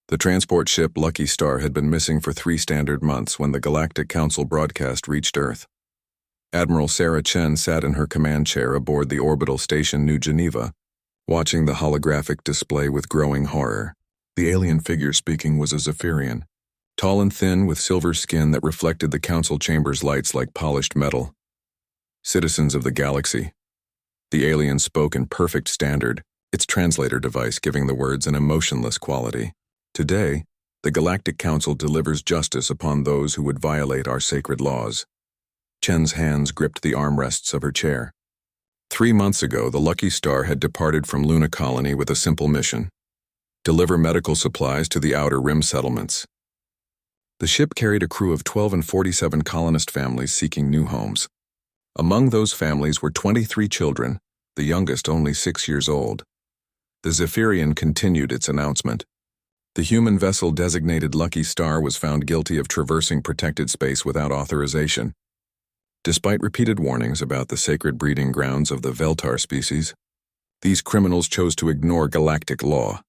The transport ship Lucky Star had been missing for 3 standard months when the Galactic Council broadcast reached Earth. Admiral Sarah Chen sat in her command chair aboard the orbital station New Geneva, watching the holographic display with growing horror. The alien figure speaking was a Zephyrian, tall and thin with silver skin that reflected the council chamber's lights like polished metal. Citizens of the galaxy. The alien spoke in perfect standard, its translator device giving the words an emotionless quality. Today, the Galactic Council delivers justice upon those who would violate our sacred laws. Chen's hands gripped the armrests of her chair. 3 months ago, the Lucky Star had departed from Luna Colony with a simple mission: deliver medical supplies to the Outer Rim settlements. The ship carried a crew of 12 and 47 colonist families seeking new homes. Among those families were 23 children, the youngest only 6 years old. The Zephyrian continued its announcement. The human vessel designated Lucky Star was found guilty of traversing protected space without authorization. Despite repeated warnings about the sacred breeding grounds of the Veltar species, these criminals chose to ignore galactic law.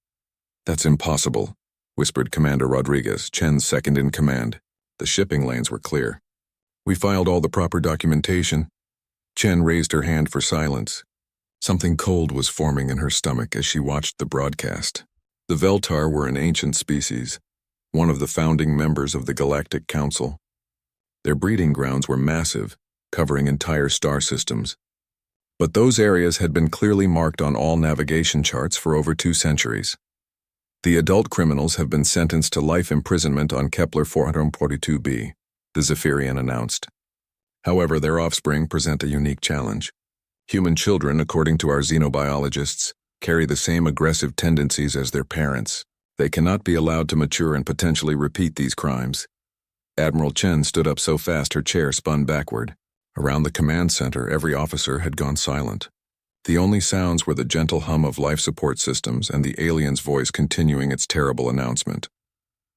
"That's impossible," whispered Commander Rodriguez, Chen's second-in-command. The shipping lanes were clear. "We filed all the proper documentation." Chen raised her hand for silence. Something cold was forming in her stomach as she watched the broadcast. The Veltar were an ancient species, one of the founding members of the Galactic Council. Their breeding grounds were massive, covering entire star systems. But those areas had been clearly marked on all navigation charts for over 2 centuries. The adult criminals have been sentenced to life imprisonment on Kepler 442b, the Zephyrian announced. However, their offspring present a unique challenge. Human children, according to our xenobiologists, carry the same aggressive tendencies as their parents. They cannot be allowed to mature and potentially repeat these crimes. Admiral Chen stood up so fast her chair spun backward. Around the command center, every officer had gone silent. The only sounds were the gentle hum of life support systems and the alien's voice continuing its terrible announcement.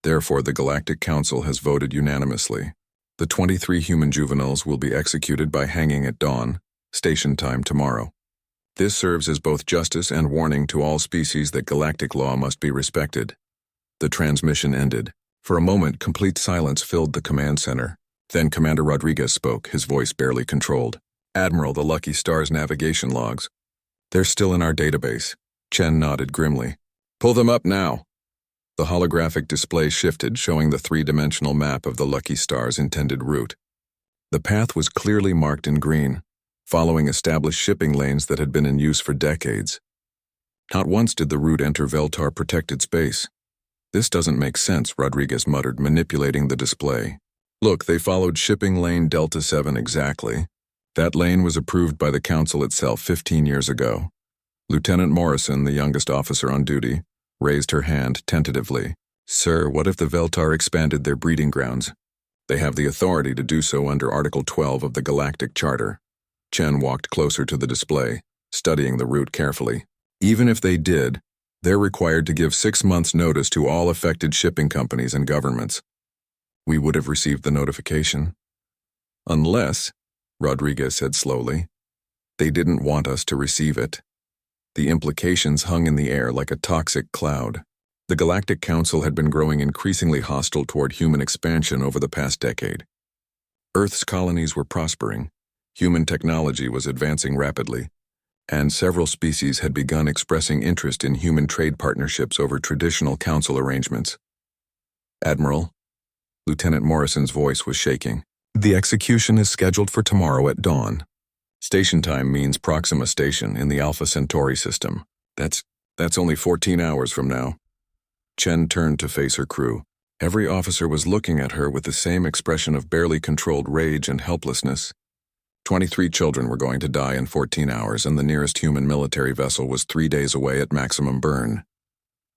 Therefore, the Galactic Council has voted unanimously. The 23 human juveniles will be executed by hanging at dawn, station time tomorrow. This serves as both justice and warning to all species that galactic law must be respected. The transmission ended. For a moment, complete silence filled the command center. Then Commander Rodriguez spoke, his voice barely controlled. "Admiral, the Lucky Star's navigation logs. They're still in our database." Chen nodded grimly. "Pull them up now." The holographic display shifted, showing the 3-dimensional map of the Lucky Star's intended route. The path was clearly marked in green, following established shipping lanes that had been in use for decades. Not once did the route enter Veltar protected space. "This doesn't make sense," Rodriguez muttered, manipulating the display. "Look, they followed shipping lane Delta 7 exactly. That lane was approved by the Council itself 15 years ago." Lieutenant Morrison, the youngest officer on duty, raised her hand tentatively. "Sir, what if the Veltar expanded their breeding grounds? They have the authority to do so under Article 12 of the Galactic Charter." Chen walked closer to the display, studying the route carefully. "Even if they did, they're required to give 6 months' notice to all affected shipping companies and governments." "We would have received the notification." "Unless," Rodriguez said slowly, "they didn't want us to receive it." The implications hung in the air like a toxic cloud. The Galactic Council had been growing increasingly hostile toward human expansion over the past decade. Earth's colonies were prospering, human technology was advancing rapidly, and several species had begun expressing interest in human trade partnerships over traditional council arrangements. "Admiral," Lieutenant Morrison's voice was shaking, "the execution is scheduled for tomorrow at dawn. Station time means Proxima Station in the Alpha Centauri system. That's only 14 hours from now." Chen turned to face her crew. Every officer was looking at her with the same expression of barely controlled rage and helplessness. 23 children were going to die in 14 hours, and the nearest human military vessel was 3 days away at maximum burn.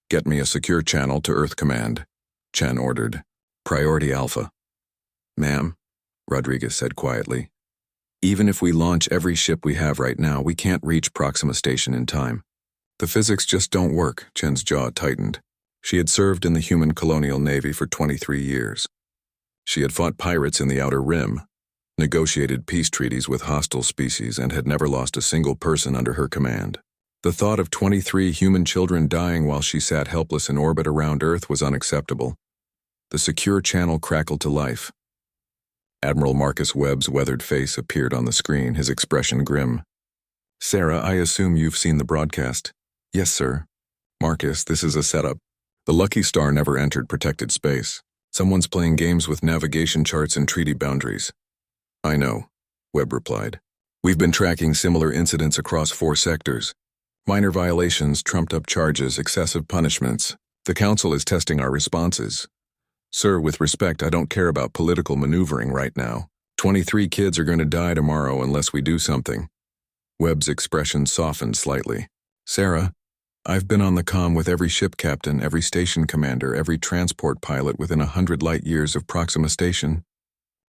"Get me a secure channel to Earth Command," Chen ordered. "Priority Alpha." "Ma'am," Rodriguez said quietly, "even if we launch every ship we have right now, we can't reach Proxima Station in time. The physics just don't work." Chen's jaw tightened. She had served in the human colonial navy for 23 years. She had fought pirates in the Outer Rim, negotiated peace treaties with hostile species, and had never lost a single person under her command. The thought of 23 human children dying while she sat helpless in orbit around Earth was unacceptable. The secure channel crackled to life. Admiral Marcus Webb's weathered face appeared on the screen, his expression grim. "Sarah, I assume you've seen the broadcast." "Yes, sir." "Marcus, this is a setup. The Lucky Star never entered protected space. Someone's playing games with navigation charts and treaty boundaries." "I know," Webb replied. "We've been tracking similar incidents across 4 sectors. Minor violations, trumped-up charges, excessive punishments. The Council is testing our responses. Sir, with respect, I don't care about political maneuvering right now. 23 kids are going to die tomorrow unless we do something." Webb's expression softened slightly. "Sarah, I've been on the comm with every ship captain, every station commander, every transport pilot within 100 light-years of Proxima Station.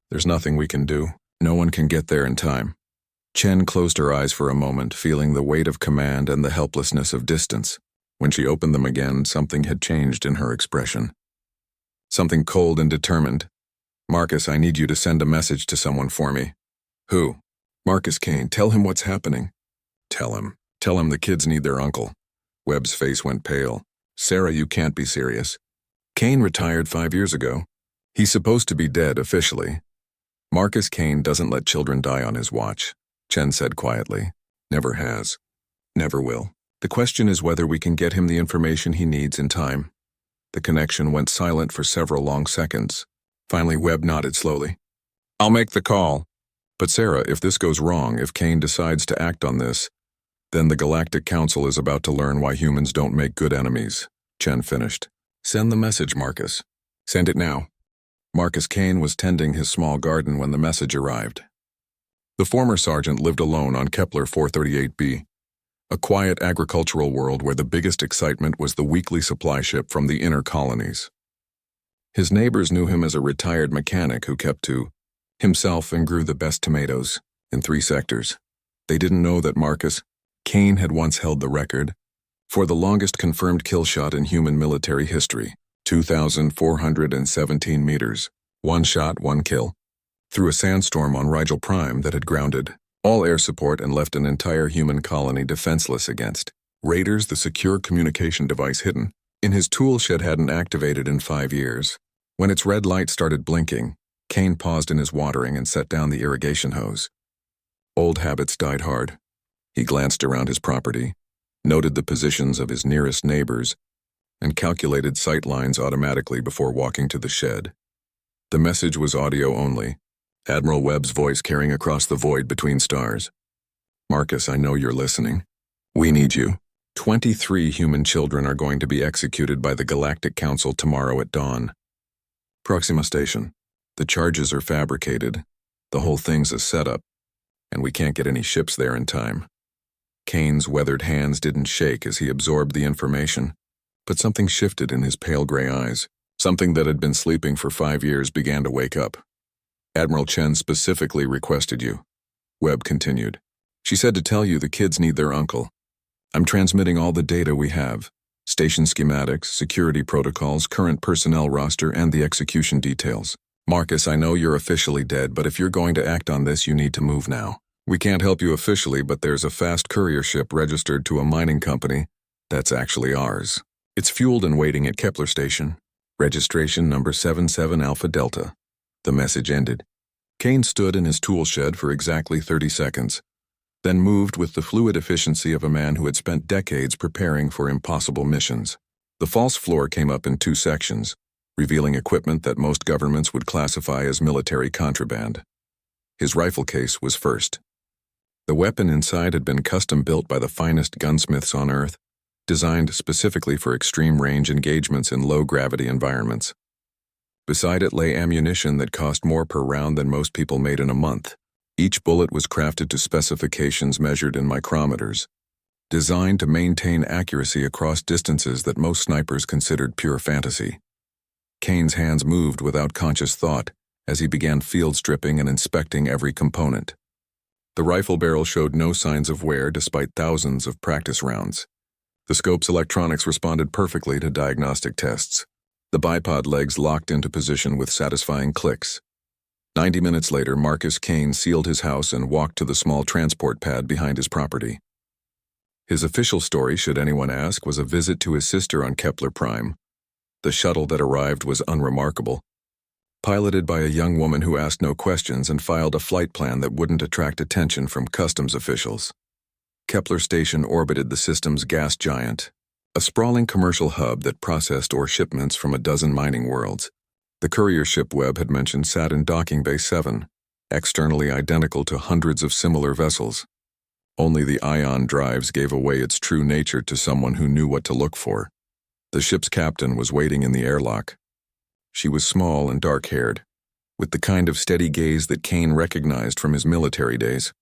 There's nothing we can do. No one can get there in time." Chen closed her eyes for a moment, feeling the weight of command and the helplessness of distance. When she opened them again, something had changed in her expression. Something cold and determined. "Marcus, I need you to send a message to someone for me." "Who?" "Marcus Kane. Tell him what's happening." "Tell him. Tell him the kids need their uncle." Webb's face went pale. "Sarah, you can't be serious. Kane retired 5 years ago. He's supposed to be dead officially." "Marcus Kane doesn't let children die on his watch," Chen said quietly. "Never has. Never will. The question is whether we can get him the information he needs in time." The connection went silent for several long seconds. Finally, Webb nodded slowly. "I'll make the call." "But Sarah, if this goes wrong, if Kane decides to act on this, then the Galactic Council is about to learn why humans don't make good enemies," Chen finished. "Send the message, Marcus. Send it now." Marcus Kane was tending his small garden when the message arrived. The former sergeant lived alone on Kepler 438b, a quiet agricultural world where the biggest excitement was the weekly supply ship from the inner colonies. His neighbors knew him as a retired mechanic who kept to himself and grew the best tomatoes in 3 sectors. They didn't know that Marcus Kane had once held the record for the longest confirmed kill shot in human military history, 2,417 meters, 1 shot, 1 kill, through a sandstorm on Rigel Prime that had grounded all air support and left an entire human colony defenseless against raiders. The secure communication device hidden in his tool shed hadn't activated in 5 years. When its red light started blinking, Kane paused in his watering and set down the irrigation hose. Old habits died hard. He glanced around his property, noted the positions of his nearest neighbors, and calculated sight lines automatically before walking to the shed. The message was audio only, Admiral Webb's voice carrying across the void between stars. "Marcus, I know you're listening. We need you. 23 human children are going to be executed by the Galactic Council tomorrow at dawn. Proxima Station. The charges are fabricated. The whole thing's a setup, and we can't get any ships there in time." Kane's weathered hands didn't shake as he absorbed the information, but something shifted in his pale gray eyes. Something that had been sleeping for 5 years began to wake up. "Admiral Chen specifically requested you," Webb continued. "She said to tell you the kids need their uncle. I'm transmitting all the data we have, station schematics, security protocols, current personnel roster, and the execution details. Marcus, I know you're officially dead, but if you're going to act on this, you need to move now. We can't help you officially, but there's a fast courier ship registered to a mining company that's actually ours. It's fueled and waiting at Kepler Station. Registration number 77 Alpha Delta." The message ended. Kane stood in his tool shed for exactly 30 seconds, then moved with the fluid efficiency of a man who had spent decades preparing for impossible missions. The false floor came up in 2 sections, revealing equipment that most governments would classify as military contraband. His rifle case was first. The weapon inside had been custom-built by the finest gunsmiths on Earth, designed specifically for extreme-range engagements in low-gravity environments. Beside it lay ammunition that cost more per round than most people made in a month. Each bullet was crafted to specifications measured in micrometers, designed to maintain accuracy across distances that most snipers considered pure fantasy. Kane's hands moved without conscious thought as he began field stripping and inspecting every component. The rifle barrel showed no signs of wear despite thousands of practice rounds. The scope's electronics responded perfectly to diagnostic tests. The bipod legs locked into position with satisfying clicks. 90 minutes later, Marcus Kane sealed his house and walked to the small transport pad behind his property. His official story, should anyone ask, was a visit to his sister on Kepler Prime. The shuttle that arrived was unremarkable, piloted by a young woman who asked no questions and filed a flight plan that wouldn't attract attention from customs officials. Kepler Station orbited the system's gas giant, a sprawling commercial hub that processed ore shipments from a dozen mining worlds. The courier ship Webb had mentioned sat in Docking Bay 7, externally identical to hundreds of similar vessels. Only the ion drives gave away its true nature to someone who knew what to look for. The ship's captain was waiting in the airlock. She was small and dark-haired, with the kind of steady gaze that Kane recognized from his military days.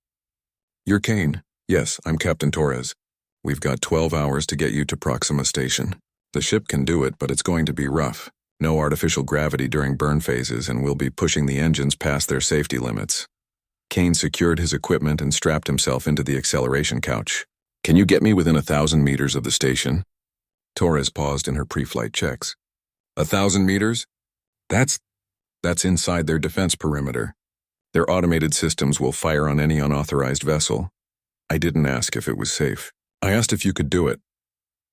"You're Kane?" "Yes, I'm Captain Torres. We've got 12 hours to get you to Proxima Station. The ship can do it, but it's going to be rough. No artificial gravity during burn phases, and we'll be pushing the engines past their safety limits." Kane secured his equipment and strapped himself into the acceleration couch. "Can you get me within 1,000 meters of the station?" Torres paused in her pre-flight checks. 1,000 meters? That's inside their defense perimeter. Their automated systems will fire on any unauthorized vessel. I didn't ask if it was safe. I asked if you could do it.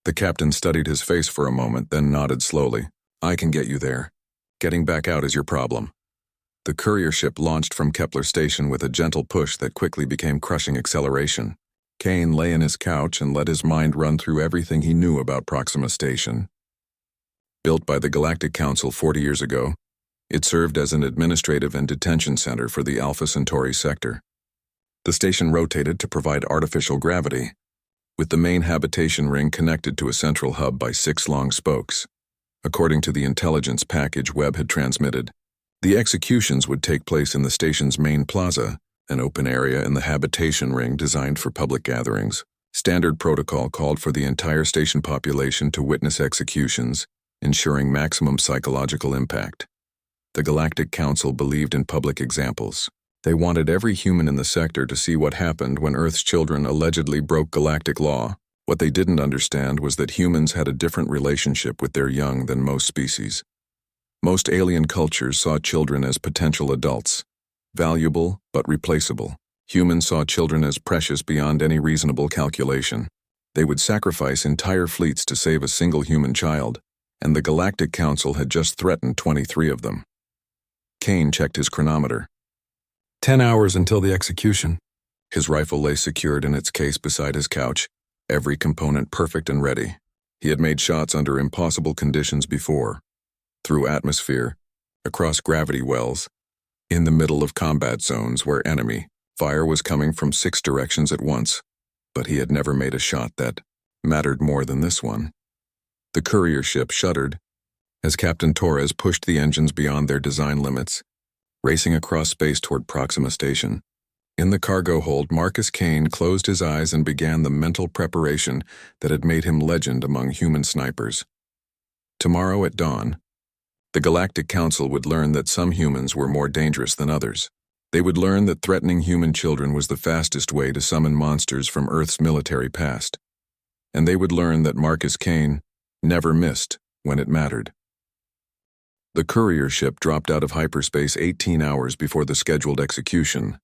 The captain studied his face for a moment, then nodded slowly. "I can get you there. Getting back out is your problem." The courier ship launched from Kepler Station with a gentle push that quickly became crushing acceleration. Kane lay in his couch and let his mind run through everything he knew about Proxima Station. Built by the Galactic Council 40 years ago, it served as an administrative and detention center for the Alpha Centauri sector. The station rotated to provide artificial gravity, with the main habitation ring connected to a central hub by 6 long spokes. According to the intelligence package Webb had transmitted, the executions would take place in the station's main plaza, an open area in the habitation ring designed for public gatherings. Standard protocol called for the entire station population to witness executions, ensuring maximum psychological impact. The Galactic Council believed in public examples. They wanted every human in the sector to see what happened when Earth's children allegedly broke galactic law. What they didn't understand was that humans had a different relationship with their young than most species. Most alien cultures saw children as potential adults, valuable but replaceable. Humans saw children as precious beyond any reasonable calculation. They would sacrifice entire fleets to save a single human child, and the Galactic Council had just threatened 23 of them. Kane checked his chronometer. 10 hours until the execution. His rifle lay secured in its case beside his couch, every component perfect and ready. He had made shots under impossible conditions before. Through atmosphere, across gravity wells, in the middle of combat zones where enemy fire was coming from 6 directions at once, but he had never made a shot that mattered more than this one. The courier ship shuddered as Captain Torres pushed the engines beyond their design limits, racing across space toward Proxima Station. In the cargo hold, Marcus Kane closed his eyes and began the mental preparation that had made him legend among human snipers. Tomorrow at dawn, the Galactic Council would learn that some humans were more dangerous than others. They would learn that threatening human children was the fastest way to summon monsters from Earth's military past. And they would learn that Marcus Kane never missed when it mattered. The courier ship dropped out of hyperspace 18 hours before the scheduled execution,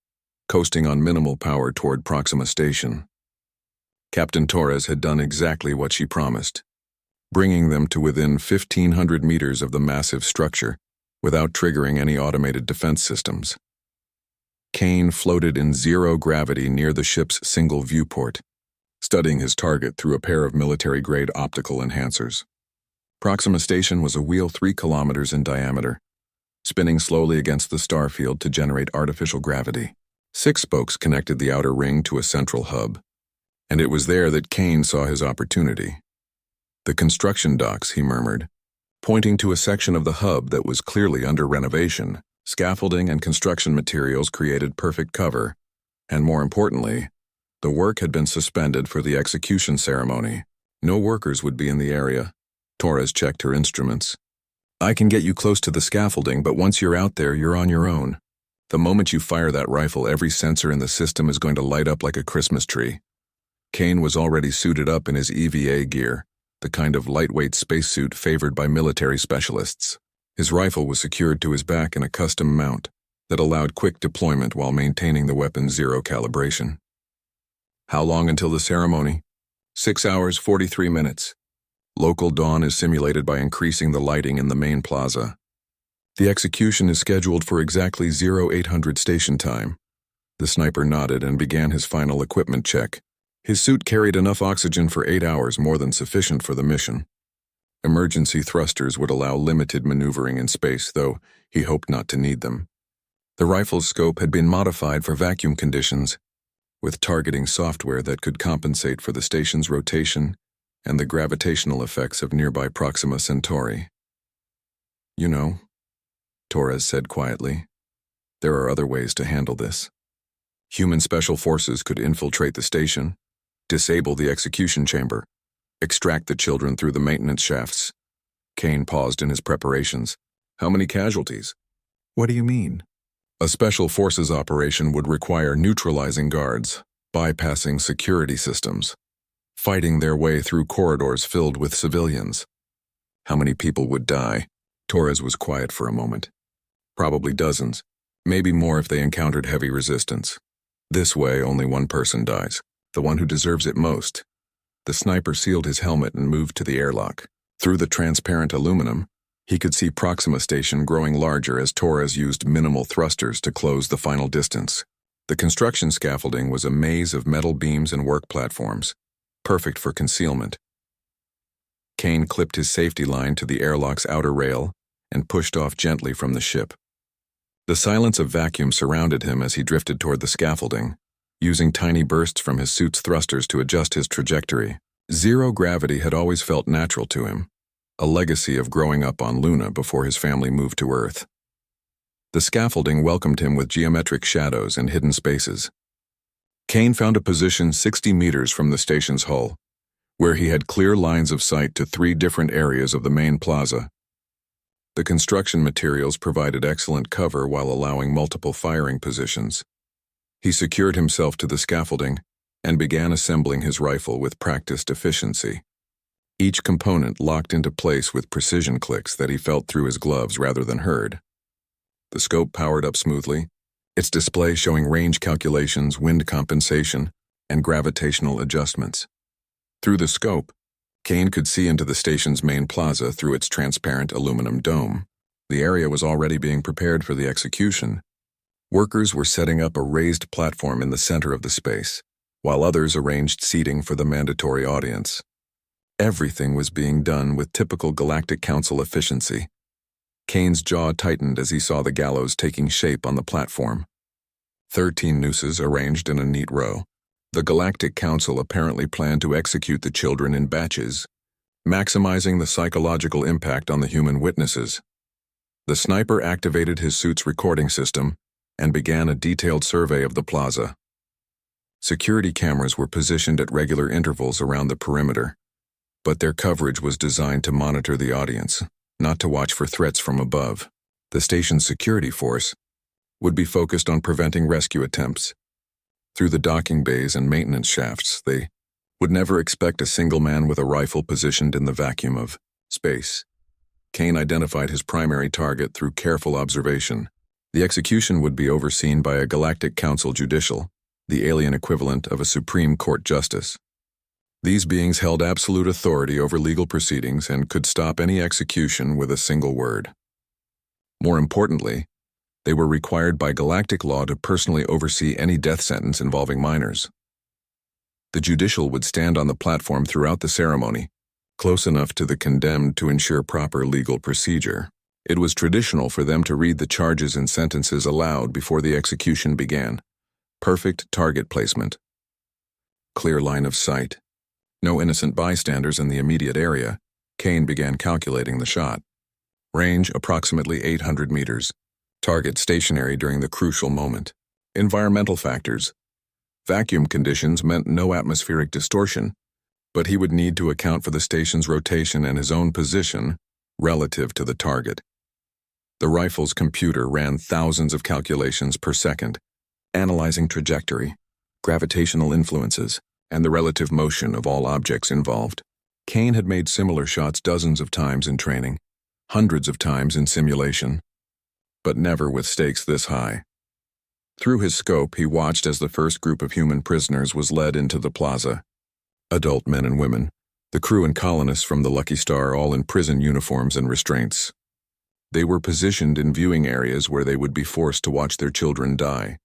coasting on minimal power toward Proxima Station. Captain Torres had done exactly what she promised, bringing them to within 1,500 meters of the massive structure without triggering any automated defense systems. Kane floated in zero gravity near the ship's single viewport, studying his target through a pair of military-grade optical enhancers. Proxima Station was a wheel 3 kilometers in diameter, spinning slowly against the starfield to generate artificial gravity. 6 spokes connected the outer ring to a central hub, and it was there that Kane saw his opportunity. "The construction docks," he murmured, pointing to a section of the hub that was clearly under renovation. Scaffolding and construction materials created perfect cover, and more importantly, the work had been suspended for the execution ceremony. No workers would be in the area. Torres checked her instruments. "I can get you close to the scaffolding, but once you're out there, you're on your own. The moment you fire that rifle, every sensor in the system is going to light up like a Christmas tree." Kane was already suited up in his EVA gear, the kind of lightweight spacesuit favored by military specialists. His rifle was secured to his back in a custom mount that allowed quick deployment while maintaining the weapon's zero calibration. "How long until the ceremony?" 6 hours, 43 minutes. Local dawn is simulated by increasing the lighting in the main plaza. The execution is scheduled for exactly 0800 station time. The sniper nodded and began his final equipment check. His suit carried enough oxygen for 8 hours, more than sufficient for the mission. Emergency thrusters would allow limited maneuvering in space, though he hoped not to need them. The rifle's scope had been modified for vacuum conditions, with targeting software that could compensate for the station's rotation and the gravitational effects of nearby Proxima Centauri. "You know," Torres said quietly, "there are other ways to handle this. Human special forces could infiltrate the station, disable the execution chamber, extract the children through the maintenance shafts." Kane paused in his preparations. "How many casualties?" "What do you mean?" "A special forces operation would require neutralizing guards, bypassing security systems, fighting their way through corridors filled with civilians." "How many people would die?" Torres was quiet for a moment. "Probably dozens, maybe more if they encountered heavy resistance. This way, only one person dies, the one who deserves it most." The sniper sealed his helmet and moved to the airlock. Through the transparent aluminum, he could see Proxima Station growing larger as Torres used minimal thrusters to close the final distance. The construction scaffolding was a maze of metal beams and work platforms, perfect for concealment. Kane clipped his safety line to the airlock's outer rail and pushed off gently from the ship. The silence of vacuum surrounded him as he drifted toward the scaffolding, using tiny bursts from his suit's thrusters to adjust his trajectory. Zero gravity had always felt natural to him, a legacy of growing up on Luna before his family moved to Earth. The scaffolding welcomed him with geometric shadows and hidden spaces. Kane found a position 60 meters from the station's hull, where he had clear lines of sight to 3 different areas of the main plaza. The construction materials provided excellent cover while allowing multiple firing positions. He secured himself to the scaffolding and began assembling his rifle with practiced efficiency. Each component locked into place with precision clicks that he felt through his gloves rather than heard. The scope powered up smoothly, its display showing range calculations, wind compensation, and gravitational adjustments. Through the scope, Kane could see into the station's main plaza through its transparent aluminum dome. The area was already being prepared for the execution. Workers were setting up a raised platform in the center of the space, while others arranged seating for the mandatory audience. Everything was being done with typical Galactic Council efficiency. Kane's jaw tightened as he saw the gallows taking shape on the platform. 13 nooses arranged in a neat row. The Galactic Council apparently planned to execute the children in batches, maximizing the psychological impact on the human witnesses. The sniper activated his suit's recording system and began a detailed survey of the plaza. Security cameras were positioned at regular intervals around the perimeter, but their coverage was designed to monitor the audience, not to watch for threats from above. The station's security force would be focused on preventing rescue attempts. Through the docking bays and maintenance shafts, they would never expect a single man with a rifle positioned in the vacuum of space. Kane identified his primary target through careful observation. The execution would be overseen by a Galactic Council judicial, the alien equivalent of a Supreme Court justice. These beings held absolute authority over legal proceedings and could stop any execution with a single word. More importantly, they were required by galactic law to personally oversee any death sentence involving minors. The judicial would stand on the platform throughout the ceremony, close enough to the condemned to ensure proper legal procedure. It was traditional for them to read the charges and sentences aloud before the execution began. Perfect target placement. Clear line of sight. No innocent bystanders in the immediate area. Kane began calculating the shot. Range approximately 800 meters. Target stationary during the crucial moment. Environmental factors. Vacuum conditions meant no atmospheric distortion, but he would need to account for the station's rotation and his own position relative to the target. The rifle's computer ran thousands of calculations per second, analyzing trajectory, gravitational influences, and the relative motion of all objects involved. Kane had made similar shots dozens of times in training, hundreds of times in simulation, but never with stakes this high. Through his scope, he watched as the first group of human prisoners was led into the plaza. Adult men and women, the crew and colonists from the Lucky Star all in prison uniforms and restraints. They were positioned in viewing areas where they would be forced to watch their children die.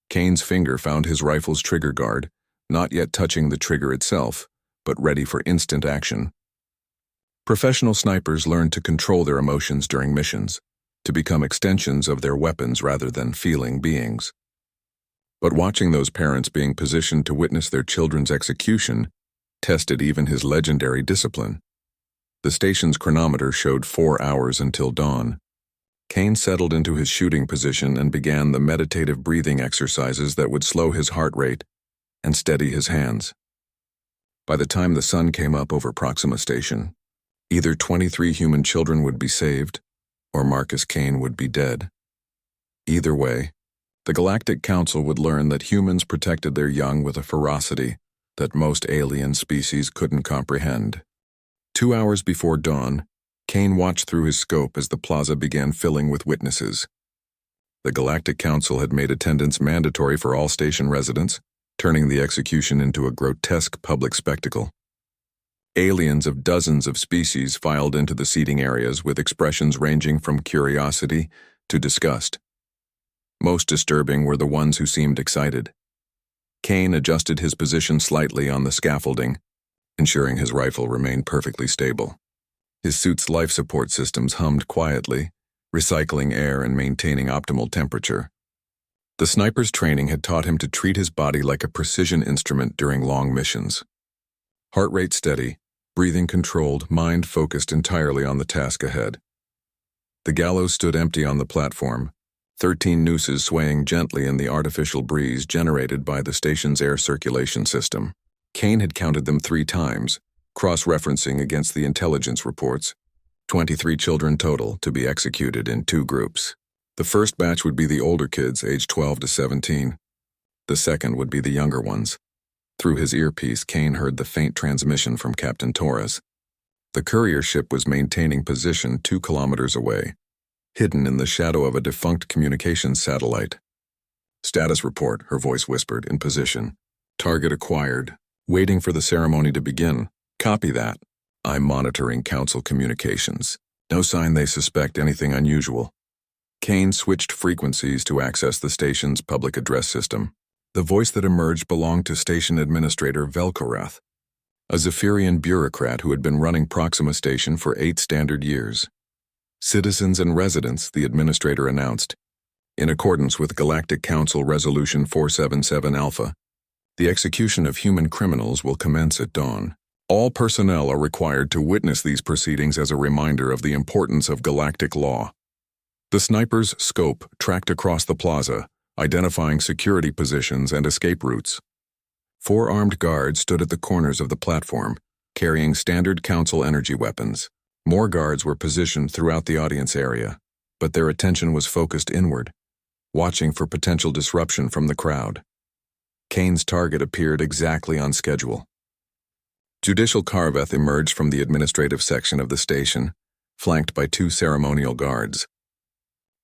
Kane's finger found his rifle's trigger guard, not yet touching the trigger itself, but ready for instant action. Professional snipers learn to control their emotions during missions, to become extensions of their weapons rather than feeling beings. But watching those parents being positioned to witness their children's execution tested even his legendary discipline. The station's chronometer showed 4 hours until dawn. Kane settled into his shooting position and began the meditative breathing exercises that would slow his heart rate and steady his hands. By the time the sun came up over Proxima Station, either 23 human children would be saved, or Marcus Kane would be dead. Either way, the Galactic Council would learn that humans protected their young with a ferocity that most alien species couldn't comprehend. 2 hours before dawn, Kane watched through his scope as the plaza began filling with witnesses. The Galactic Council had made attendance mandatory for all station residents, turning the execution into a grotesque public spectacle. Aliens of dozens of species filed into the seating areas with expressions ranging from curiosity to disgust. Most disturbing were the ones who seemed excited. Kane adjusted his position slightly on the scaffolding, ensuring his rifle remained perfectly stable. His suit's life support systems hummed quietly, recycling air and maintaining optimal temperature. The sniper's training had taught him to treat his body like a precision instrument during long missions. Heart rate steady, breathing controlled, mind focused entirely on the task ahead. The gallows stood empty on the platform, 13 nooses swaying gently in the artificial breeze generated by the station's air circulation system. Kane had counted them 3 times, cross-referencing against the intelligence reports. 23 children total to be executed in 2 groups. The first batch would be the older kids, aged 12 to 17. The second would be the younger ones. Through his earpiece, Kane heard the faint transmission from Captain Torres. The courier ship was maintaining position 2 kilometers away, hidden in the shadow of a defunct communications satellite. "Status report," her voice whispered, "in position. Target acquired. Waiting for the ceremony to begin. Copy that. I'm monitoring Council communications. No sign they suspect anything unusual." Kane switched frequencies to access the station's public address system. The voice that emerged belonged to Station Administrator Velkorath, a Zephyrian bureaucrat who had been running Proxima Station for 8 standard years. "Citizens and residents," the administrator announced, "in accordance with Galactic Council Resolution 477 Alpha, the execution of human criminals will commence at dawn. All personnel are required to witness these proceedings as a reminder of the importance of galactic law." The sniper's scope tracked across the plaza, identifying security positions and escape routes. 4 armed guards stood at the corners of the platform, carrying standard Council energy weapons. More guards were positioned throughout the audience area, but their attention was focused inward, watching for potential disruption from the crowd. Kane's target appeared exactly on schedule. Judicial Karveth emerged from the administrative section of the station, flanked by 2 ceremonial guards.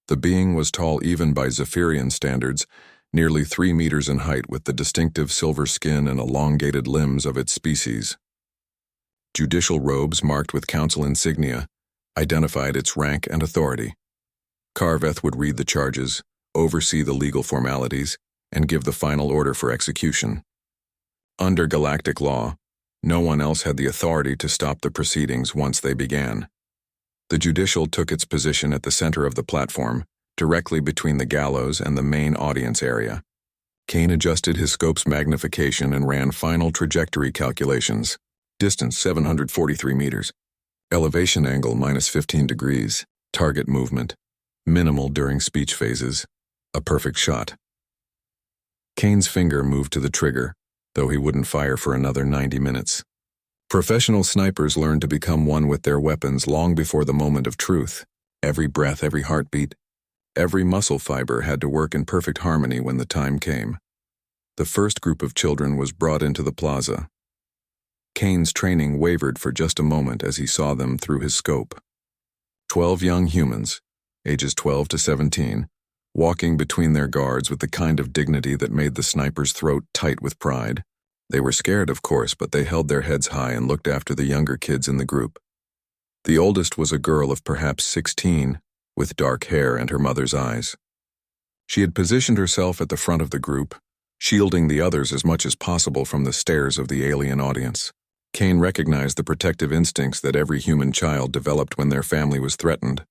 The being was tall even by Zephyrian standards, nearly 3 meters in height with the distinctive silver skin and elongated limbs of its species. Judicial robes marked with Council insignia identified its rank and authority. Karveth would read the charges, oversee the legal formalities, and give the final order for execution. Under galactic law, no one else had the authority to stop the proceedings once they began. The judicial took its position at the center of the platform, directly between the gallows and the main audience area. Kane adjusted his scope's magnification and ran final trajectory calculations. Distance 743 meters. Elevation angle -15 degrees. Target movement minimal during speech phases. A perfect shot. Kane's finger moved to the trigger, though he wouldn't fire for another 90 minutes. Professional snipers learned to become one with their weapons long before the moment of truth. Every breath, every heartbeat, every muscle fiber had to work in perfect harmony when the time came. The first group of children was brought into the plaza. Kane's training wavered for just a moment as he saw them through his scope. 12 young humans, ages 12 to 17, walking between their guards with the kind of dignity that made the sniper's throat tight with pride. They were scared, of course, but they held their heads high and looked after the younger kids in the group. The oldest was a girl of perhaps 16, with dark hair and her mother's eyes. She had positioned herself at the front of the group, shielding the others as much as possible from the stares of the alien audience. Kane recognized the protective instincts that every human child developed when their family was threatened.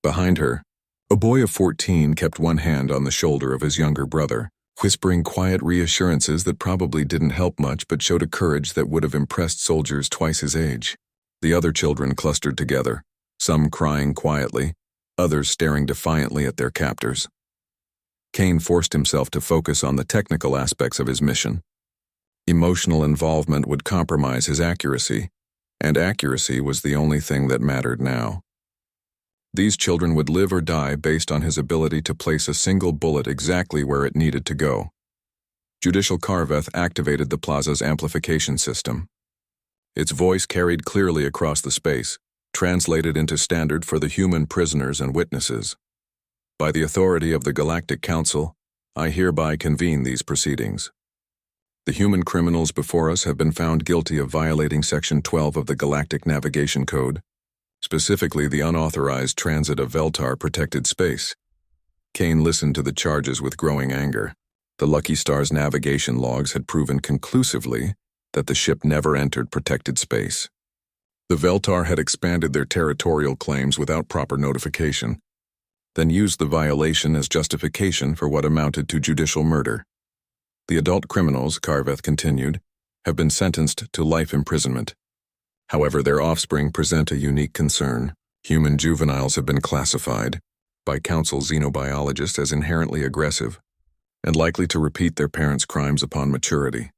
Behind her, a boy of 14 kept one hand on the shoulder of his younger brother, whispering quiet reassurances that probably didn't help much but showed a courage that would have impressed soldiers twice his age. The other children clustered together, some crying quietly, others staring defiantly at their captors. Kane forced himself to focus on the technical aspects of his mission. Emotional involvement would compromise his accuracy, and accuracy was the only thing that mattered now. These children would live or die based on his ability to place a single bullet exactly where it needed to go. Judicial Karveth activated the plaza's amplification system. Its voice carried clearly across the space, translated into standard for the human prisoners and witnesses. By the authority of the Galactic Council, I hereby convene these proceedings. The human criminals before us have been found guilty of violating Section 12 of the Galactic Navigation Code, specifically the unauthorized transit of Veltar-protected space. Kane listened to the charges with growing anger. The Lucky Star's navigation logs had proven conclusively that the ship never entered protected space. The Veltar had expanded their territorial claims without proper notification, then used the violation as justification for what amounted to judicial murder. The adult criminals, Karveth continued, have been sentenced to life imprisonment. However, their offspring present a unique concern. Human juveniles have been classified by Council xenobiologists as inherently aggressive and likely to repeat their parents' crimes upon maturity.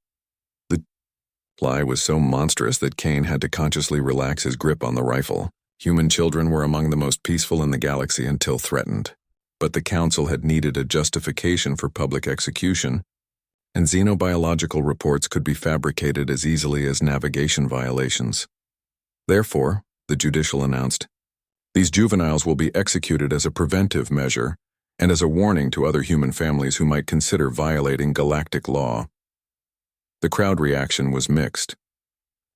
The lie was so monstrous that Kane had to consciously relax his grip on the rifle. Human children were among the most peaceful in the galaxy until threatened, but the Council had needed a justification for public execution, and xenobiological reports could be fabricated as easily as navigation violations. Therefore, the judicial announced, these juveniles will be executed as a preventive measure and as a warning to other human families who might consider violating galactic law. The crowd reaction was mixed.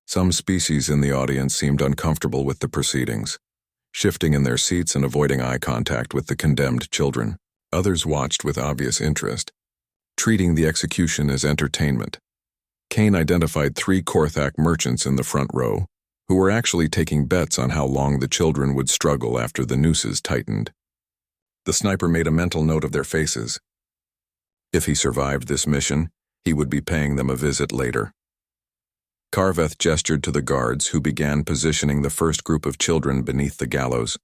Some species in the audience seemed uncomfortable with the proceedings, shifting in their seats and avoiding eye contact with the condemned children. Others watched with obvious interest, treating the execution as entertainment. Kane identified 3 Korthak merchants in the front row, who were actually taking bets on how long the children would struggle after the nooses tightened. The sniper made a mental note of their faces. If he survived this mission, he would be paying them a visit later. Karveth gestured to the guards, who began positioning the first group of children beneath the gallows.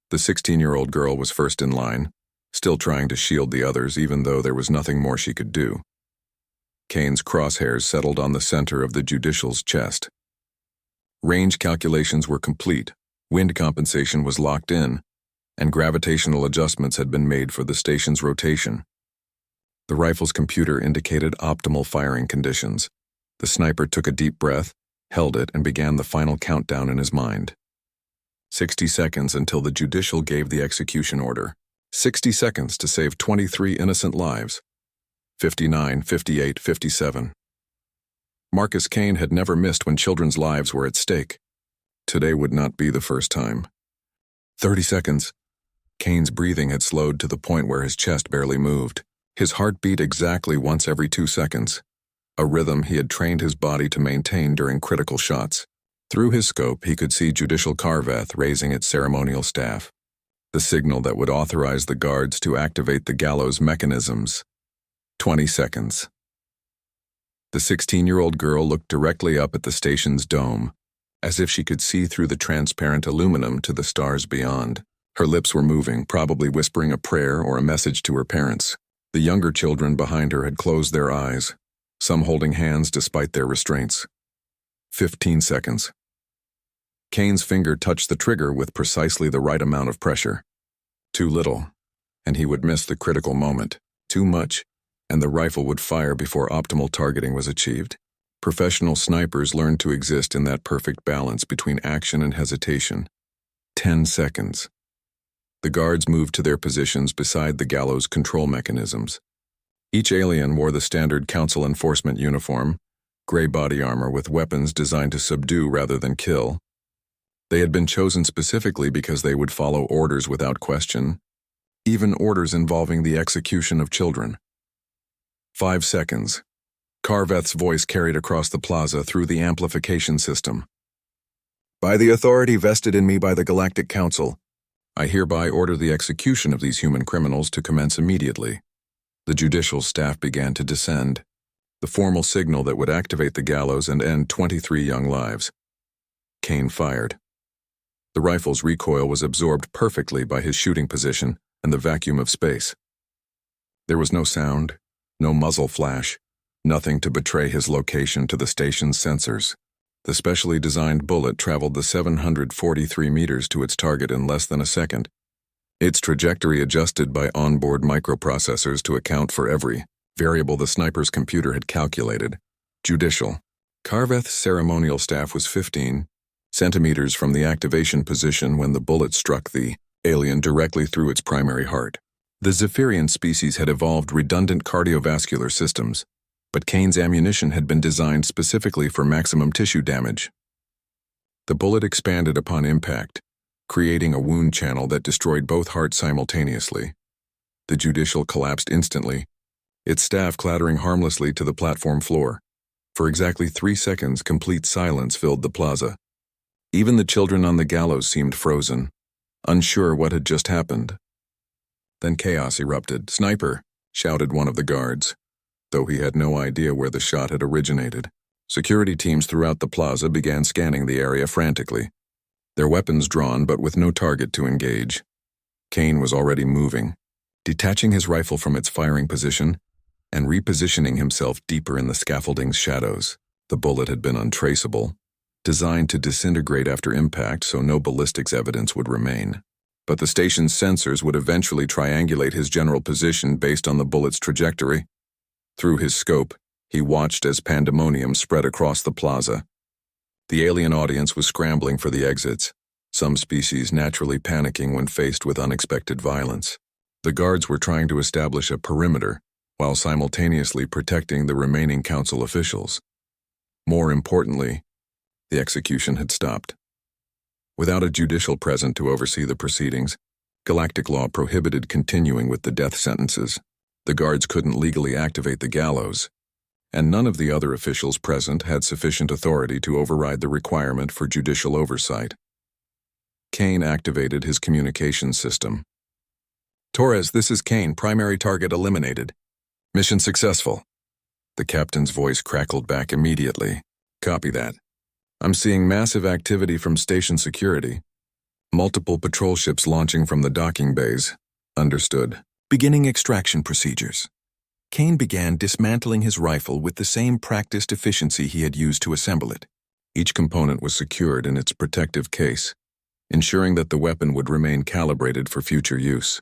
The 16-year-old girl was first in line, still trying to shield the others even though there was nothing more she could do. Kane's crosshairs settled on the center of the judicial's chest. Range calculations were complete, wind compensation was locked in, and gravitational adjustments had been made for the station's rotation. The rifle's computer indicated optimal firing conditions. The sniper took a deep breath, held it, and began the final countdown in his mind. 60 seconds until the judicial gave the execution order. 60 seconds to save 23 innocent lives. 59, 58, 57. Marcus Kane had never missed when children's lives were at stake. Today would not be the first time. 30 seconds. Kane's breathing had slowed to the point where his chest barely moved. His heart beat exactly once every 2 seconds, a rhythm he had trained his body to maintain during critical shots. Through his scope, he could see Judicial Karveth raising its ceremonial staff, the signal that would authorize the guards to activate the gallows mechanisms. 20 seconds. The 16-year-old girl looked directly up at the station's dome, as if she could see through the transparent aluminum to the stars beyond. Her lips were moving, probably whispering a prayer or a message to her parents. The younger children behind her had closed their eyes, some holding hands despite their restraints. 15 seconds. Kane's finger touched the trigger with precisely the right amount of pressure. Too little, and he would miss the critical moment. Too much, and the rifle would fire before optimal targeting was achieved. Professional snipers learned to exist in that perfect balance between action and hesitation. 10 seconds. The guards moved to their positions beside the gallows control mechanisms. Each alien wore the standard Council enforcement uniform, gray body armor with weapons designed to subdue rather than kill. They had been chosen specifically because they would follow orders without question, even orders involving the execution of children. 5 seconds. Carveth's voice carried across the plaza through the amplification system. By the authority vested in me by the Galactic Council, I hereby order the execution of these human criminals to commence immediately. The judicial staff began to descend, the formal signal that would activate the gallows and end 23 young lives. Kane fired. The rifle's recoil was absorbed perfectly by his shooting position and the vacuum of space. There was no sound, no muzzle flash, nothing to betray his location to the station's sensors. The specially designed bullet traveled the 743 meters to its target in less than a second, its trajectory adjusted by onboard microprocessors to account for every variable the sniper's computer had calculated. Judicial. Carveth's ceremonial staff was 15 centimeters from the activation position when the bullet struck the alien directly through its primary heart. The Zephyrian species had evolved redundant cardiovascular systems, but Kane's ammunition had been designed specifically for maximum tissue damage. The bullet expanded upon impact, creating a wound channel that destroyed both hearts simultaneously. The judicial collapsed instantly, its staff clattering harmlessly to the platform floor. For exactly 3 seconds, complete silence filled the plaza. Even the children on the gallows seemed frozen, unsure what had just happened. Then chaos erupted. "Sniper!" shouted one of the guards, though he had no idea where the shot had originated. Security teams throughout the plaza began scanning the area frantically, their weapons drawn but with no target to engage. Kane was already moving, detaching his rifle from its firing position and repositioning himself deeper in the scaffolding's shadows. The bullet had been untraceable, designed to disintegrate after impact so no ballistics evidence would remain. But the station's sensors would eventually triangulate his general position based on the bullet's trajectory. Through his scope, he watched as pandemonium spread across the plaza. The alien audience was scrambling for the exits, some species naturally panicking when faced with unexpected violence. The guards were trying to establish a perimeter, while simultaneously protecting the remaining council officials. More importantly, the execution had stopped. Without a judicial present to oversee the proceedings, Galactic law prohibited continuing with the death sentences. The guards couldn't legally activate the gallows, and none of the other officials present had sufficient authority to override the requirement for judicial oversight. Kane activated his communication system. "Torres, this is Kane, primary target eliminated. Mission successful." The captain's voice crackled back immediately. "Copy that. I'm seeing massive activity from station security. Multiple patrol ships launching from the docking bays." "Understood. Beginning extraction procedures." Kane began dismantling his rifle with the same practiced efficiency he had used to assemble it. Each component was secured in its protective case, ensuring that the weapon would remain calibrated for future use.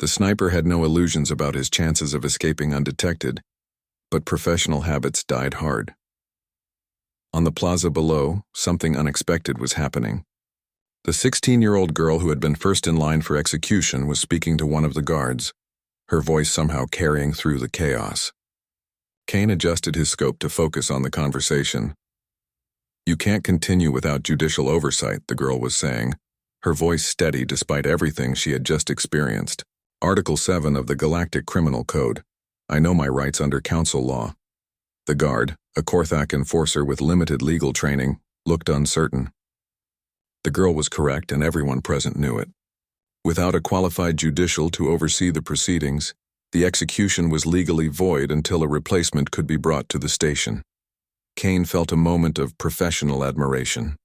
The sniper had no illusions about his chances of escaping undetected, but professional habits died hard. On the plaza below, something unexpected was happening. The 16-year-old girl who had been first in line for execution was speaking to one of the guards, her voice somehow carrying through the chaos. Kane adjusted his scope to focus on the conversation. "You can't continue without judicial oversight," the girl was saying, her voice steady despite everything she had just experienced. "Article 7 of the Galactic Criminal Code. I know my rights under council law." The guard, a Korthak enforcer with limited legal training, looked uncertain. The girl was correct, and everyone present knew it. Without a qualified judicial to oversee the proceedings, the execution was legally void until a replacement could be brought to the station. Kane felt a moment of professional admiration.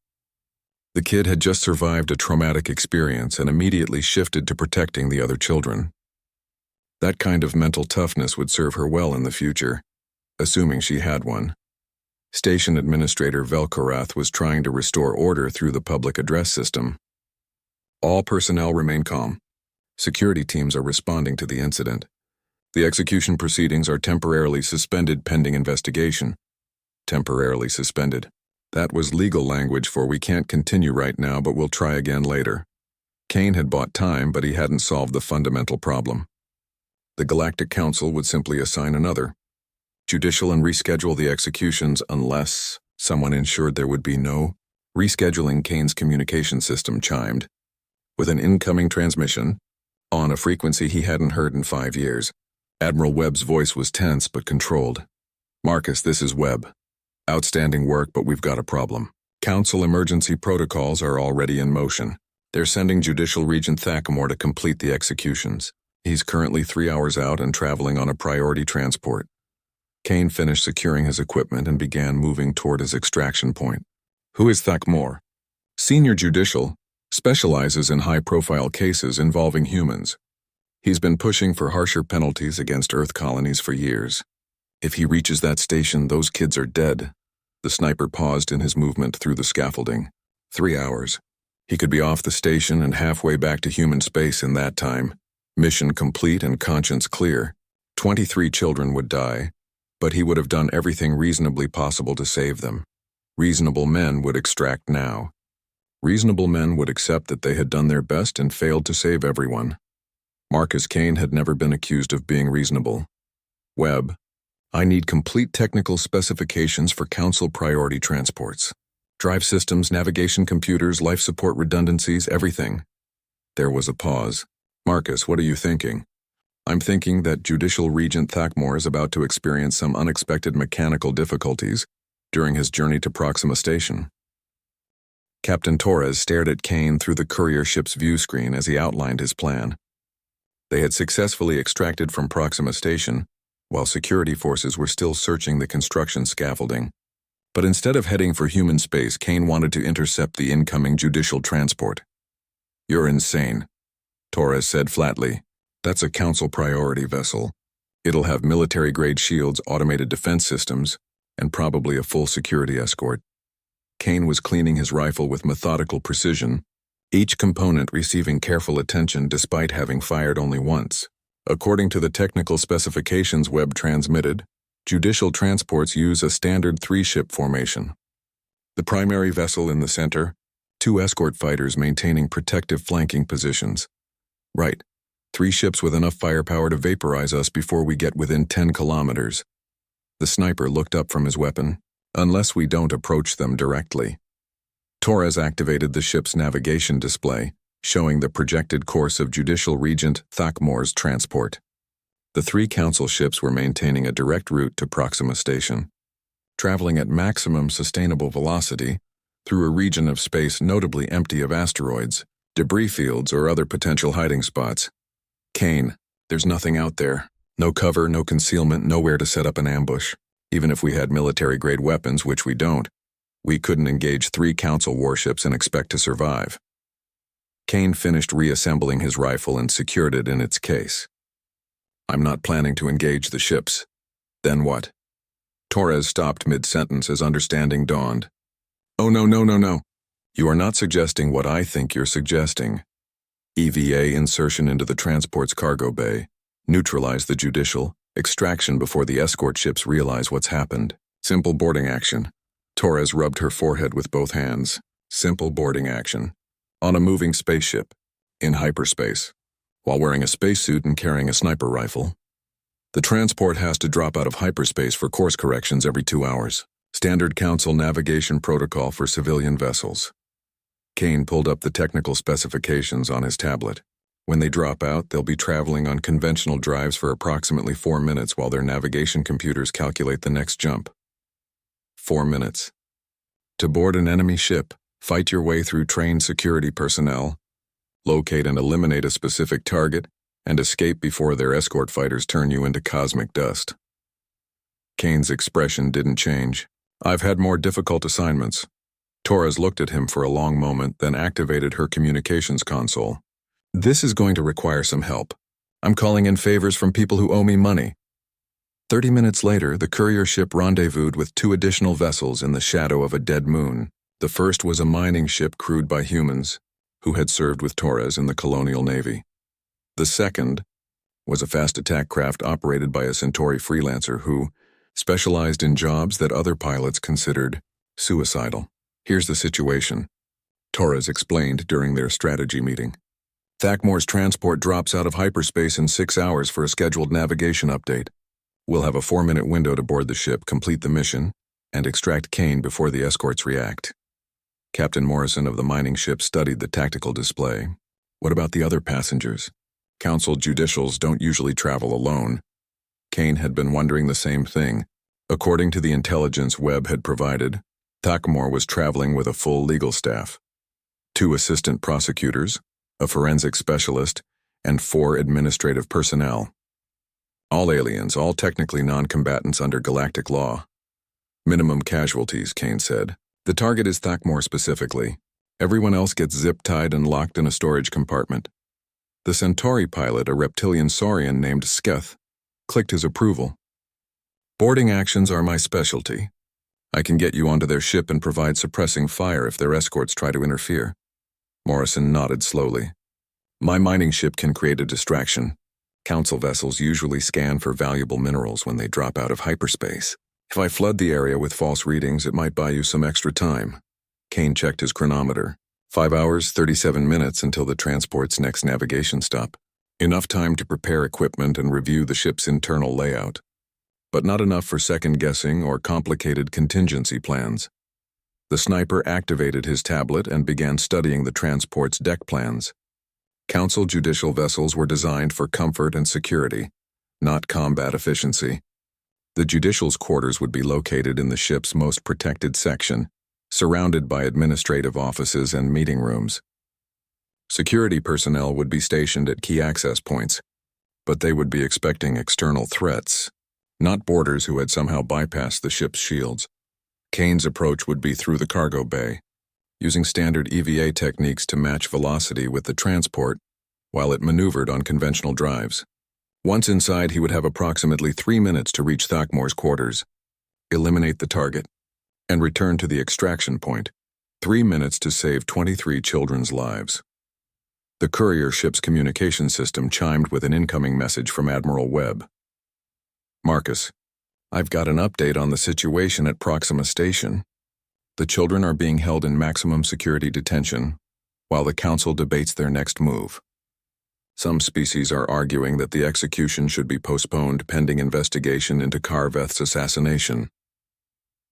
The kid had just survived a traumatic experience and immediately shifted to protecting the other children. That kind of mental toughness would serve her well in the future, assuming she had one. Station Administrator Velkorath was trying to restore order through the public address system. "All personnel remain calm. Security teams are responding to the incident. The execution proceedings are temporarily suspended pending investigation." Temporarily suspended. That was legal language for "we can't continue right now, but we'll try again later." Kane had bought time, but he hadn't solved the fundamental problem. The Galactic Council would simply assign another judicial and reschedule the executions unless someone ensured there would be no rescheduling. Kane's communication system chimed with an incoming transmission on a frequency he hadn't heard in 5 years. Admiral Webb's voice was tense but controlled. "Marcus, this is Webb. Outstanding work, but we've got a problem. Council emergency protocols are already in motion. They're sending Judicial Regent Thackamore to complete the executions. He's currently 3 hours out and traveling on a priority transport." Kane finished securing his equipment and began moving toward his extraction point. "Who is Thackamore?" "Senior Judicial, specializes in high-profile cases involving humans. He's been pushing for harsher penalties against Earth colonies for years. If he reaches that station, those kids are dead." The sniper paused in his movement through the scaffolding. 3 hours. He could be off the station and halfway back to human space in that time. Mission complete and conscience clear. 23 children would die, but he would have done everything reasonably possible to save them. Reasonable men would extract now. Reasonable men would accept that they had done their best and failed to save everyone. Marcus Kane had never been accused of being reasonable. "Webb, I need complete technical specifications for Council priority transports. Drive systems, navigation computers, life support redundancies, everything." There was a pause. "Marcus, what are you thinking?" "I'm thinking that Judicial Regent Thackamore is about to experience some unexpected mechanical difficulties during his journey to Proxima Station." Captain Torres stared at Kane through the courier ship's view screen as he outlined his plan. They had successfully extracted from Proxima Station, while security forces were still searching the construction scaffolding. But instead of heading for human space, Kane wanted to intercept the incoming judicial transport. "You're insane," Torres said flatly. "That's a Council priority vessel. It'll have military-grade shields, automated defense systems, and probably a full security escort." Kane was cleaning his rifle with methodical precision, each component receiving careful attention despite having fired only once. According to the technical specifications Webb transmitted, judicial transports use a standard 3-ship formation. The primary vessel in the center, 2 escort fighters maintaining protective flanking positions. "Right. 3 ships with enough firepower to vaporize us before we get within 10 kilometers. The sniper looked up from his weapon. "Unless we don't approach them directly." Torres activated the ship's navigation display, showing the projected course of Judicial Regent Thackamore's transport. The 3 Council ships were maintaining a direct route to Proxima Station, traveling at maximum sustainable velocity through a region of space notably empty of asteroids, debris fields, or other potential hiding spots. "Kane, there's nothing out there. No cover, no concealment, nowhere to set up an ambush. Even if we had military-grade weapons, which we don't, we couldn't engage 3 Council warships and expect to survive." Kane finished reassembling his rifle and secured it in its case. "I'm not planning to engage the ships." "Then what?" Torres stopped mid-sentence as understanding dawned. "Oh, no. You are not suggesting what I think you're suggesting. EVA insertion into the transport's cargo bay, neutralize the judicial, extraction before the escort ships realize what's happened. Simple boarding action." Torres rubbed her forehead with both hands. "Simple boarding action. On a moving spaceship. In hyperspace. While wearing a spacesuit and carrying a sniper rifle. The transport has to drop out of hyperspace for course corrections every 2 hours. Standard Council navigation protocol for civilian vessels." Kane pulled up the technical specifications on his tablet. "When they drop out, they'll be traveling on conventional drives for approximately 4 minutes while their navigation computers calculate the next jump." 4 minutes. To board an enemy ship, fight your way through trained security personnel, locate and eliminate a specific target, and escape before their escort fighters turn you into cosmic dust. Kane's expression didn't change. "I've had more difficult assignments." Torres looked at him for a long moment, then activated her communications console. "This is going to require some help. I'm calling in favors from people who owe me money." 30 minutes later, the courier ship rendezvoused with 2 additional vessels in the shadow of a dead moon. The first was a mining ship crewed by humans, who had served with Torres in the Colonial Navy. The second was a fast attack craft operated by a Centauri freelancer who specialized in jobs that other pilots considered suicidal. "Here's the situation," Torres explained during their strategy meeting. Thakmore's transport drops out of hyperspace in 6 hours for a scheduled navigation update. We'll have a 4-minute window to board the ship, complete the mission, and extract Kane before the escorts react. Captain Morrison of the mining ship studied the tactical display. What about the other passengers? Council judicials don't usually travel alone. Kane had been wondering the same thing. According to the intelligence Webb had provided, Thakmore was traveling with a full legal staff. 2 assistant prosecutors, a forensic specialist, and 4 administrative personnel. All aliens, all technically non-combatants under galactic law. Minimum casualties, Kane said. The target is Thakmore specifically. Everyone else gets zip-tied and locked in a storage compartment. The Centauri pilot, a reptilian saurian named Sketh, clicked his approval. Boarding actions are my specialty. I can get you onto their ship and provide suppressing fire if their escorts try to interfere. Morrison nodded slowly. My mining ship can create a distraction. Council vessels usually scan for valuable minerals when they drop out of hyperspace. If I flood the area with false readings, it might buy you some extra time. Kane checked his chronometer. 5 hours, 37 minutes until the transport's next navigation stop. Enough time to prepare equipment and review the ship's internal layout. But not enough for second-guessing or complicated contingency plans. The sniper activated his tablet and began studying the transport's deck plans. Council judicial vessels were designed for comfort and security, not combat efficiency. The judicial's quarters would be located in the ship's most protected section, surrounded by administrative offices and meeting rooms. Security personnel would be stationed at key access points, but they would be expecting external threats, not boarders who had somehow bypassed the ship's shields. Kane's approach would be through the cargo bay, using standard EVA techniques to match velocity with the transport while it maneuvered on conventional drives. Once inside, he would have approximately 3 minutes to reach Thakmore's quarters, eliminate the target, and return to the extraction point. 3 minutes to save 23 children's lives. The courier ship's communication system chimed with an incoming message from Admiral Webb. Marcus, I've got an update on the situation at Proxima Station. The children are being held in maximum security detention, while the Council debates their next move. Some species are arguing that the execution should be postponed pending investigation into Karveth's assassination.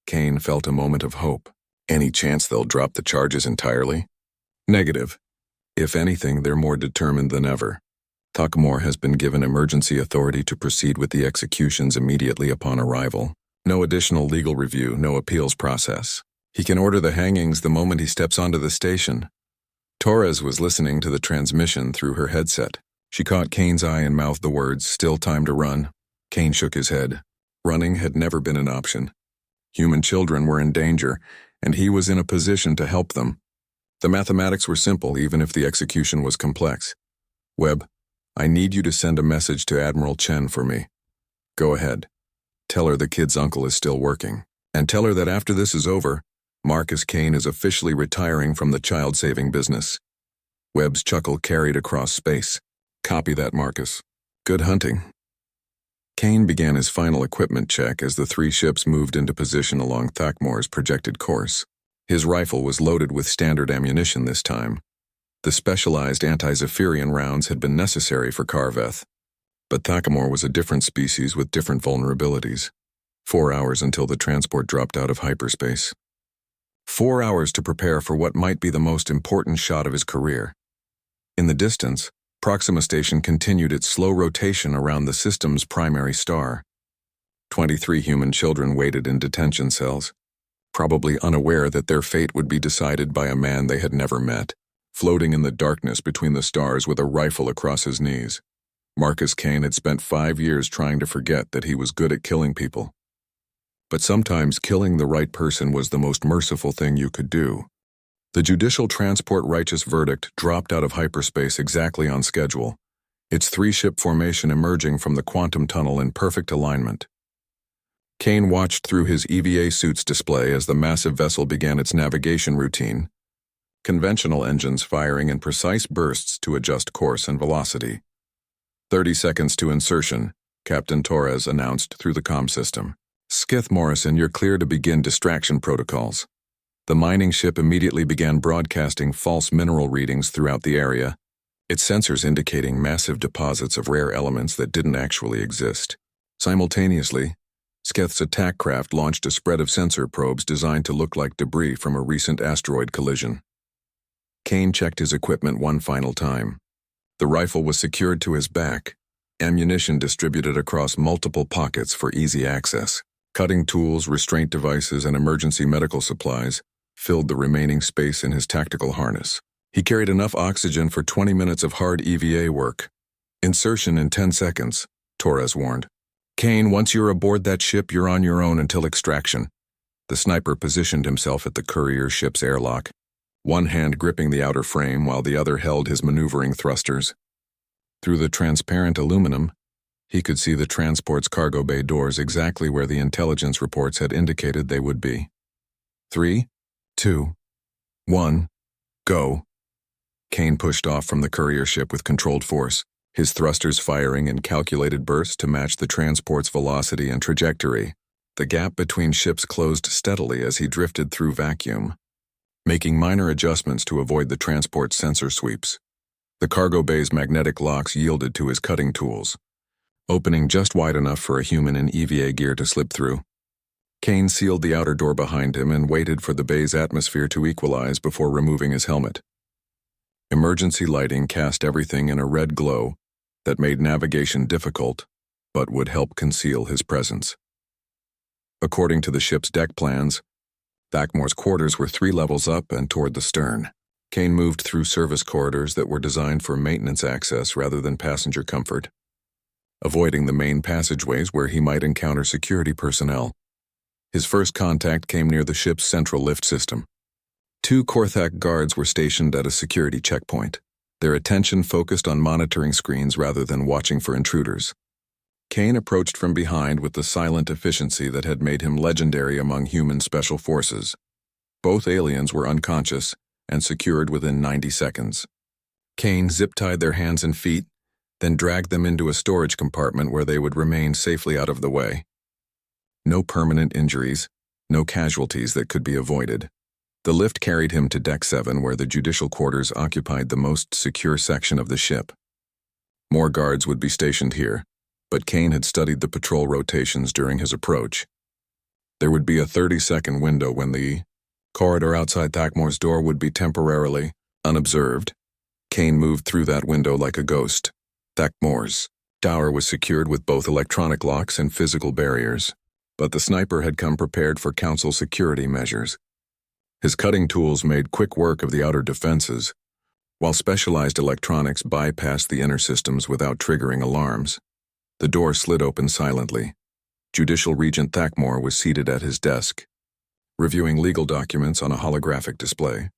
Kane felt a moment of hope. Any chance they'll drop the charges entirely? Negative. If anything, they're more determined than ever. Thakmore has been given emergency authority to proceed with the executions immediately upon arrival. No additional legal review, no appeals process. He can order the hangings the moment he steps onto the station. Torres was listening to the transmission through her headset. She caught Kane's eye and mouthed the words, "Still time to run." Kane shook his head. Running had never been an option. Human children were in danger, and he was in a position to help them. The mathematics were simple, even if the execution was complex. Webb, I need you to send a message to Admiral Chen for me. Go ahead. Tell her the kid's uncle is still working. And tell her that after this is over, Marcus Kane is officially retiring from the child-saving business. Webb's chuckle carried across space. Copy that, Marcus. Good hunting. Kane began his final equipment check as the 3 ships moved into position along Thakmore's projected course. His rifle was loaded with standard ammunition this time. The specialized anti-Zephyrian rounds had been necessary for Karveth, but Thakmore was a different species with different vulnerabilities. 4 hours until the transport dropped out of hyperspace. 4 hours to prepare for what might be the most important shot of his career. In the distance, Proxima Station continued its slow rotation around the system's primary star. 23 human children waited in detention cells, probably unaware that their fate would be decided by a man they had never met, floating in the darkness between the stars with a rifle across his knees. Marcus Kane had spent 5 years trying to forget that he was good at killing people. But sometimes killing the right person was the most merciful thing you could do. The judicial transport righteous verdict dropped out of hyperspace exactly on schedule, its 3-ship formation emerging from the quantum tunnel in perfect alignment. Kane watched through his EVA suit's display as the massive vessel began its navigation routine, conventional engines firing in precise bursts to adjust course and velocity. 30 seconds to insertion, Captain Torres announced through the comm system. Skith Morrison, you're clear to begin distraction protocols. The mining ship immediately began broadcasting false mineral readings throughout the area, its sensors indicating massive deposits of rare elements that didn't actually exist. Simultaneously, Sketh's attack craft launched a spread of sensor probes designed to look like debris from a recent asteroid collision. Kane checked his equipment one final time. The rifle was secured to his back, ammunition distributed across multiple pockets for easy access. Cutting tools, restraint devices, and emergency medical supplies filled the remaining space in his tactical harness. He carried enough oxygen for 20 minutes of hard EVA work. Insertion in 10 seconds, Torres warned. Kane, once you're aboard that ship, you're on your own until extraction. The sniper positioned himself at the courier ship's airlock, one hand gripping the outer frame while the other held his maneuvering thrusters. Through the transparent aluminum, he could see the transport's cargo bay doors exactly where the intelligence reports had indicated they would be. 3, 2, 1, go. Kane pushed off from the courier ship with controlled force, his thrusters firing in calculated bursts to match the transport's velocity and trajectory. The gap between ships closed steadily as he drifted through vacuum, making minor adjustments to avoid the transport's sensor sweeps. The cargo bay's magnetic locks yielded to his cutting tools, opening just wide enough for a human in EVA gear to slip through. Kane sealed the outer door behind him and waited for the bay's atmosphere to equalize before removing his helmet. Emergency lighting cast everything in a red glow that made navigation difficult, but would help conceal his presence. According to the ship's deck plans, Thakmore's quarters were 3 levels up and toward the stern. Kane moved through service corridors that were designed for maintenance access rather than passenger comfort, avoiding the main passageways where he might encounter security personnel. His first contact came near the ship's central lift system. 2 Korthak guards were stationed at a security checkpoint, their attention focused on monitoring screens rather than watching for intruders. Kane approached from behind with the silent efficiency that had made him legendary among human special forces. Both aliens were unconscious and secured within 90 seconds. Kane zip-tied their hands and feet, then dragged them into a storage compartment where they would remain safely out of the way. No permanent injuries, no casualties that could be avoided. The lift carried him to Deck 7 where the judicial quarters occupied the most secure section of the ship. More guards would be stationed here, but Kane had studied the patrol rotations during his approach. There would be a 30-second window when the corridor outside Thakmore's door would be temporarily unobserved. Kane moved through that window like a ghost. Thakmore's tower was secured with both electronic locks and physical barriers, but the sniper had come prepared for Council security measures. His cutting tools made quick work of the outer defenses, while specialized electronics bypassed the inner systems without triggering alarms. The door slid open silently. Judicial Regent Thakmore was seated at his desk, reviewing legal documents on a holographic display.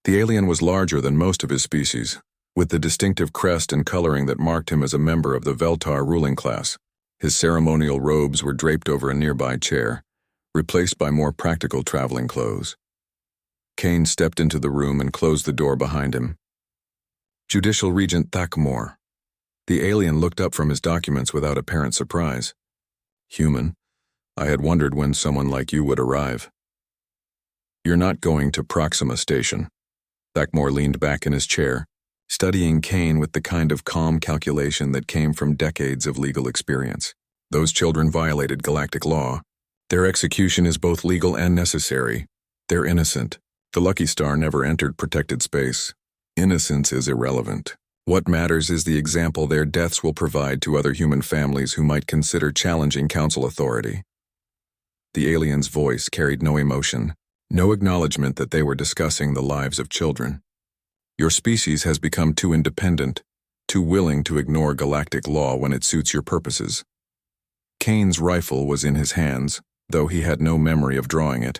The alien was larger than most of his species, with the distinctive crest and coloring that marked him as a member of the Veltar ruling class. His ceremonial robes were draped over a nearby chair, replaced by more practical traveling clothes. Kane stepped into the room and closed the door behind him. Judicial Regent Thakmore. The alien looked up from his documents without apparent surprise. Human, I had wondered when someone like you would arrive. You're not going to Proxima Station. Thakmore leaned back in his chair, studying Kane with the kind of calm calculation that came from decades of legal experience. Those children violated galactic law. Their execution is both legal and necessary. They're innocent. The Lucky Star never entered protected space. Innocence is irrelevant. What matters is the example their deaths will provide to other human families who might consider challenging Council authority. The alien's voice carried no emotion, no acknowledgement that they were discussing the lives of children. Your species has become too independent, too willing to ignore galactic law when it suits your purposes. Kane's rifle was in his hands, though he had no memory of drawing it.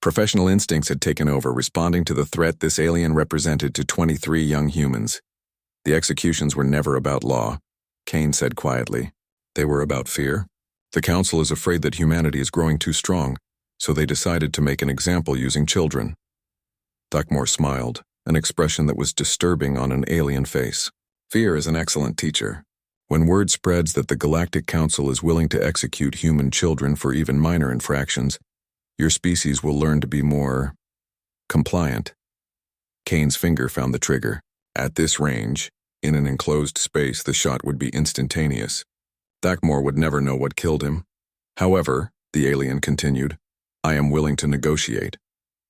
Professional instincts had taken over, responding to the threat this alien represented to 23 young humans. The executions were never about law, Kane said quietly. They were about fear. The Council is afraid that humanity is growing too strong, so they decided to make an example using children. Thakmore smiled, an expression that was disturbing on an alien face. Fear is an excellent teacher. When word spreads that the Galactic Council is willing to execute human children for even minor infractions, your species will learn to be more compliant. Kane's finger found the trigger. At this range, in an enclosed space, the shot would be instantaneous. Thakmor would never know what killed him. However, the alien continued, I am willing to negotiate.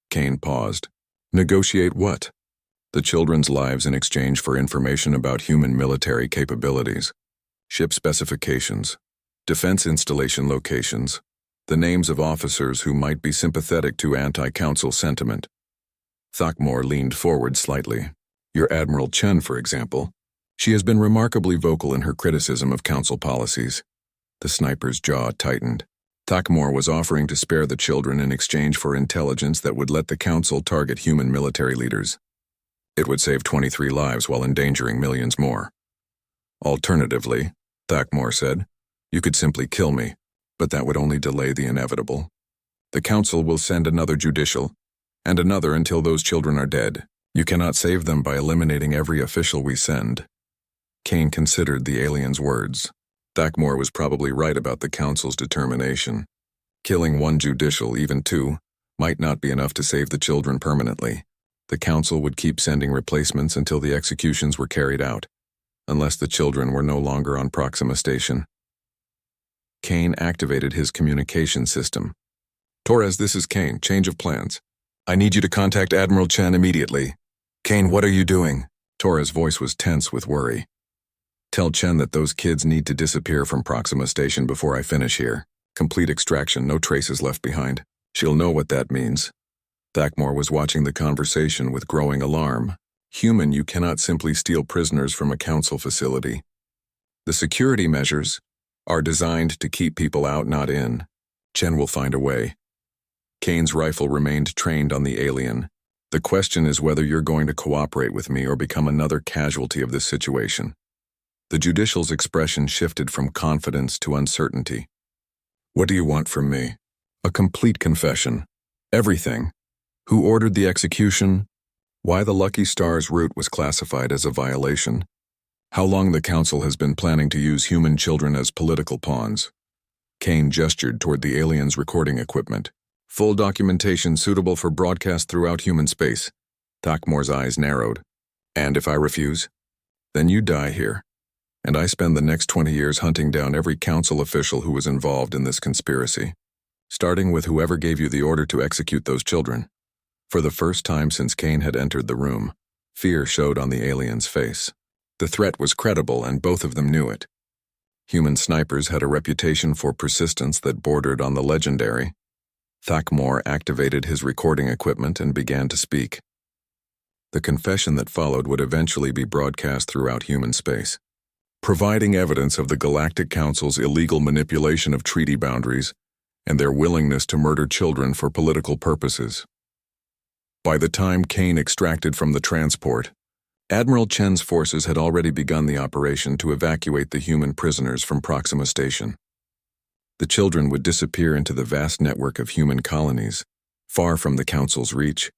Kane paused. Negotiate what? The children's lives in exchange for information about human military capabilities, ship specifications, defense installation locations, the names of officers who might be sympathetic to anti-council sentiment. Thakmor leaned forward slightly. Your Admiral Chen, for example. She has been remarkably vocal in her criticism of council policies. The sniper's jaw tightened. Thakmor was offering to spare the children in exchange for intelligence that would let the council target human military leaders. It would save 23 lives while endangering millions more. Alternatively, Thakmor said, you could simply kill me, but that would only delay the inevitable. The council will send another judicial, and another until those children are dead. You cannot save them by eliminating every official we send. Kane considered the alien's words. Thakmor was probably right about the council's determination. Killing one judicial, even two, might not be enough to save the children permanently. The council would keep sending replacements until the executions were carried out, unless the children were no longer on Proxima Station. Kane activated his communication system. Torres, this is Kane. Change of plans. I need you to contact Admiral Chen immediately. Kane, what are you doing? Torres' voice was tense with worry. Tell Chen that those kids need to disappear from Proxima Station before I finish here. Complete extraction, no traces left behind. She'll know what that means. Thakmor was watching the conversation with growing alarm. Human, you cannot simply steal prisoners from a council facility. The security measures are designed to keep people out, not in. Chen will find a way. Kane's rifle remained trained on the alien. The question is whether you're going to cooperate with me or become another casualty of this situation. The judicial's expression shifted from confidence to uncertainty. What do you want from me? A complete confession. Everything. Who ordered the execution? Why the Lucky Star's route was classified as a violation? How long the council has been planning to use human children as political pawns? Kane gestured toward the alien's recording equipment. Full documentation suitable for broadcast throughout human space. Thakmor's eyes narrowed. And if I refuse? Then you die here. And I spend the next 20 years hunting down every council official who was involved in this conspiracy. Starting with whoever gave you the order to execute those children. For the first time since Kane had entered the room, fear showed on the alien's face. The threat was credible and both of them knew it. Human snipers had a reputation for persistence that bordered on the legendary. Thakmor activated his recording equipment and began to speak. The confession that followed would eventually be broadcast throughout human space, providing evidence of the Galactic Council's illegal manipulation of treaty boundaries and their willingness to murder children for political purposes. By the time Kane extracted from the transport, Admiral Chen's forces had already begun the operation to evacuate the human prisoners from Proxima Station. The children would disappear into the vast network of human colonies, far from the Council's reach,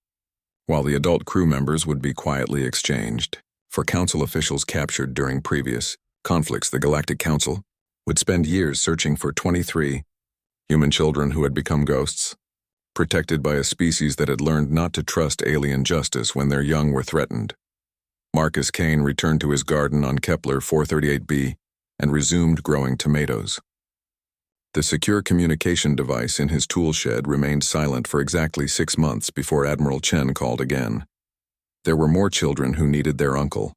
while the adult crew members would be quietly exchanged. For Council officials captured during previous conflicts, the Galactic Council would spend years searching for 23 human children who had become ghosts, protected by a species that had learned not to trust alien justice when their young were threatened. Marcus Kane returned to his garden on Kepler 438b and resumed growing tomatoes. The secure communication device in his tool shed remained silent for exactly 6 months before Admiral Chen called again. There were more children who needed their uncle.